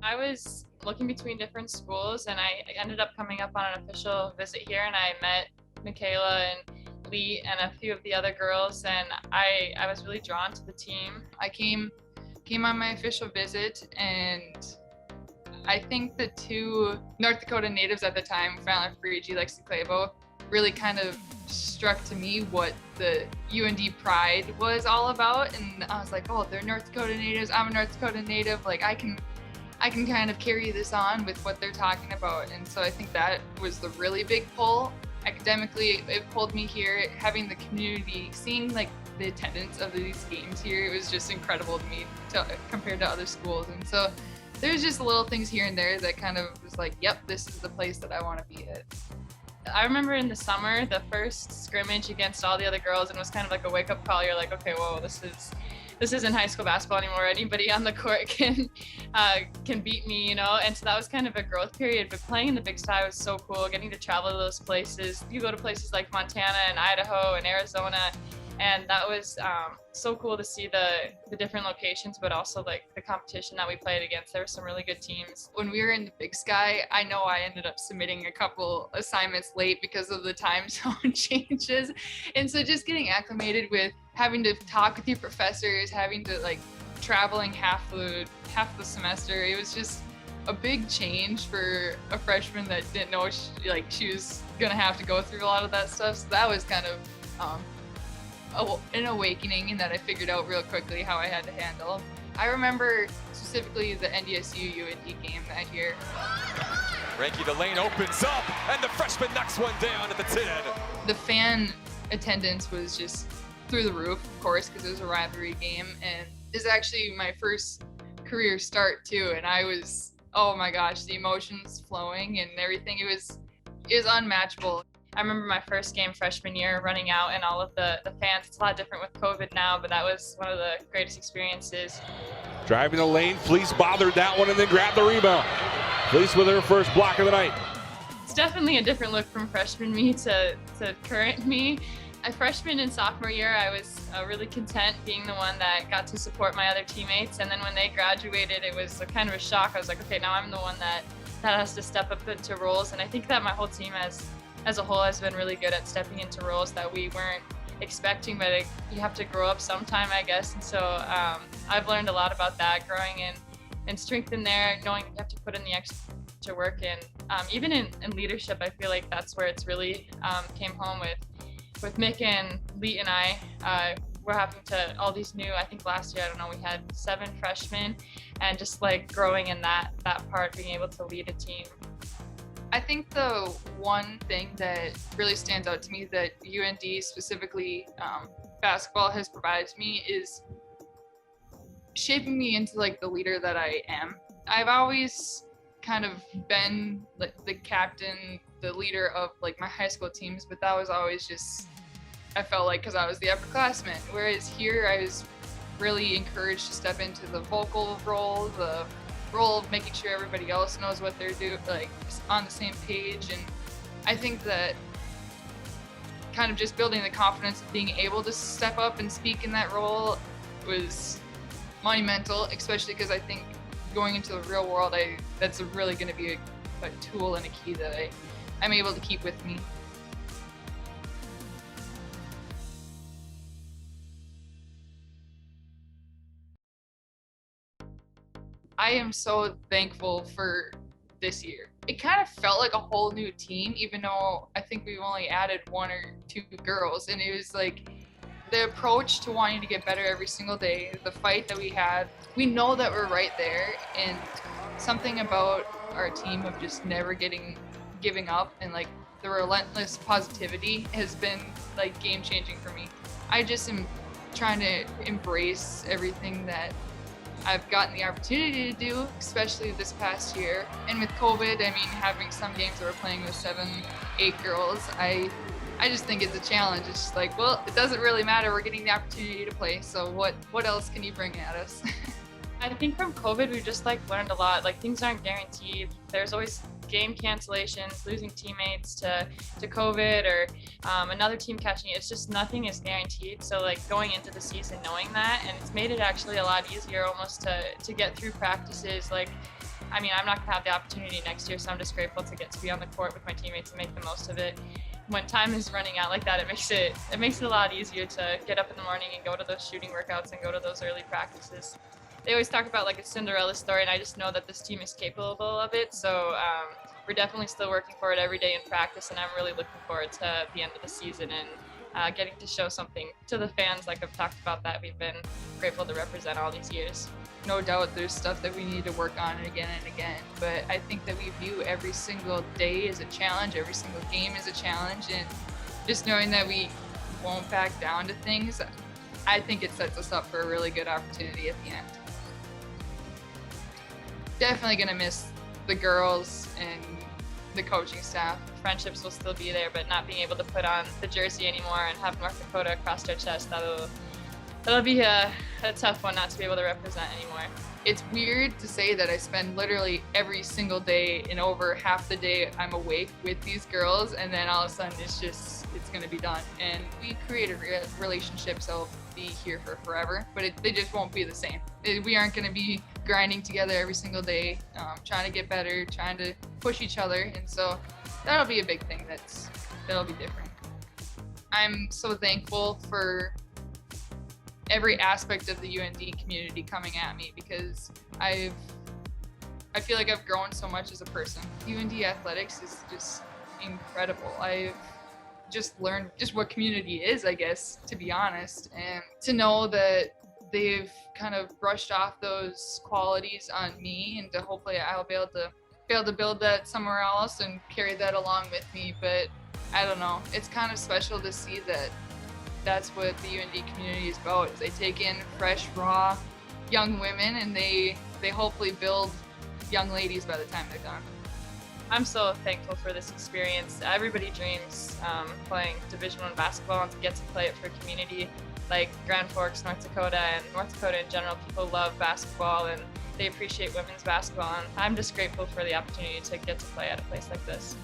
I was looking between different schools and I ended up coming up on an official visit here and I met Mikayla and Lee and a few of the other girls and I was really drawn to the team. I came on my official visit and I think the two North Dakota natives at the time, Fleecs, really kind of struck to me what the UND pride was all about. And I was like, oh, they're North Dakota natives. I'm a North Dakota native. Like I can kind of carry this on with what they're talking about. And so I think that was the really big pull. Academically, it pulled me here. Having the community, seeing like the attendance of these games here, it was just incredible to me compared to other schools. And so there's just little things here and there that kind of was like, yep, this is the place that I want to be at. I remember in the summer, the first scrimmage against all the other girls, and it was kind of like a wake-up call. You're like, okay, whoa, this isn't high school basketball anymore. Anybody on the court can beat me, you know? And so that was kind of a growth period. But playing in the Big Sky was so cool, getting to travel to those places. You go to places like Montana and Idaho and Arizona, and that was so cool to see the different locations, but also like the competition that we played against. There were some really good teams. When we were in the Big Sky, I know I ended up submitting a couple assignments late because of the time zone changes. And so just getting acclimated with having to talk with your professors, having to like traveling half the semester, it was just a big change for a freshman that didn't know she was gonna have to go through a lot of that stuff. So that was kind of an awakening, and that I figured out real quickly how I had to handle. I remember specifically the NDSU UND game that year. Reinke, the lane opens up, and the freshman knocks one down at the 10. The fan attendance was just through the roof, of course, because it was a rivalry game, and this is actually my first career start too, and I was, oh my gosh, the emotions flowing and everything. It was unmatchable. I remember my first game freshman year running out and all of the fans. It's a lot different with COVID now, but that was one of the greatest experiences. Driving the lane, Fleecs bothered that one and then grabbed the rebound. Fleecs with her first block of the night. It's definitely a different look from freshman me to current me. Freshman and sophomore year, I was really content being the one that got to support my other teammates. And then when they graduated, it was kind of a shock. I was like, okay, now I'm the one that has to step up into roles. And I think that my whole team as a whole has been really good at stepping into roles that we weren't expecting, but you have to grow up sometime, I guess. And so I've learned a lot about that, growing in strength in there, knowing you have to put in the extra work. And even in leadership, I feel like that's where it's really came home with Mick and Lee and I. We're having to, all these new, I think last year, I don't know, we had 7 freshmen, and just like growing in that part, being able to lead a team. I think the one thing that really stands out to me that UND specifically basketball has provided to me is shaping me into like the leader that I am. I've always kind of been like the captain, the leader of like my high school teams, but that was always just, I felt like, because I was the upperclassman. Whereas here I was really encouraged to step into the vocal role, the role of making sure everybody else knows what they're doing, like on the same page. And I think that kind of just building the confidence of being able to step up and speak in that role was monumental, especially because I think going into the real world, that's really going to be a tool and a key that I'm able to keep with me. I am so thankful for this year. It kind of felt like a whole new team, even though I think we've only added 1 or 2 girls. And it was like the approach to wanting to get better every single day, the fight that we had. We know that we're right there, and something about our team of just never giving up, and like the relentless positivity has been like game changing for me. I just am trying to embrace everything that I've gotten the opportunity to do, especially this past year. And with COVID, I mean, having some games that we're playing with 7, 8 girls, I just think it's a challenge. It's just like, well, it doesn't really matter. We're getting the opportunity to play. So what else can you bring at us? I think from COVID, we just like learned a lot. Like things aren't guaranteed. There's always game cancellations, losing teammates to COVID or another team catching it. It's just nothing is guaranteed. So like going into the season knowing that, and it's made it actually a lot easier almost to get through practices. Like I mean, I'm not going to have the opportunity next year, so I'm just grateful to get to be on the court with my teammates and make the most of it. When time is running out like that, it makes it a lot easier to get up in the morning and go to those shooting workouts and go to those early practices. They always talk about like a Cinderella story, and I just know that this team is capable of it. So we're definitely still working for it every day in practice, and I'm really looking forward to the end of the season and getting to show something to the fans like I've talked about that we've been grateful to represent all these years. No doubt there's stuff that we need to work on again and again, but I think that we view every single day as a challenge, every single game as a challenge, and just knowing that we won't back down to things, I think it sets us up for a really good opportunity at the end. Definitely gonna miss the girls and the coaching staff. Friendships will still be there, but not being able to put on the jersey anymore and have North Dakota across their chest, that'll be a tough one not to be able to represent anymore. It's weird to say that I spend literally every single day and over half the day I'm awake with these girls, and then all of a sudden it's gonna be done. And we created relationships that'll be here for forever, but they just won't be the same. We aren't gonna be grinding together every single day, trying to get better, trying to push each other, and so that'll be a big thing that'll be different. I'm so thankful for every aspect of the UND community coming at me, because I feel like I've grown so much as a person. UND athletics is just incredible. I've just learned just what community is, I guess, to be honest, and to know that they've kind of brushed off those qualities on me, and to hopefully I'll be able to build that somewhere else and carry that along with me. But I don't know, it's kind of special to see that that's what the UND community is about. Is they take in fresh, raw, young women, and they hopefully build young ladies by the time they're done. I'm so thankful for this experience. Everybody dreams playing Division I basketball, and to get to play it for a community like Grand Forks, North Dakota, and North Dakota in general. People love basketball and they appreciate women's basketball, and I'm just grateful for the opportunity to get to play at a place like this.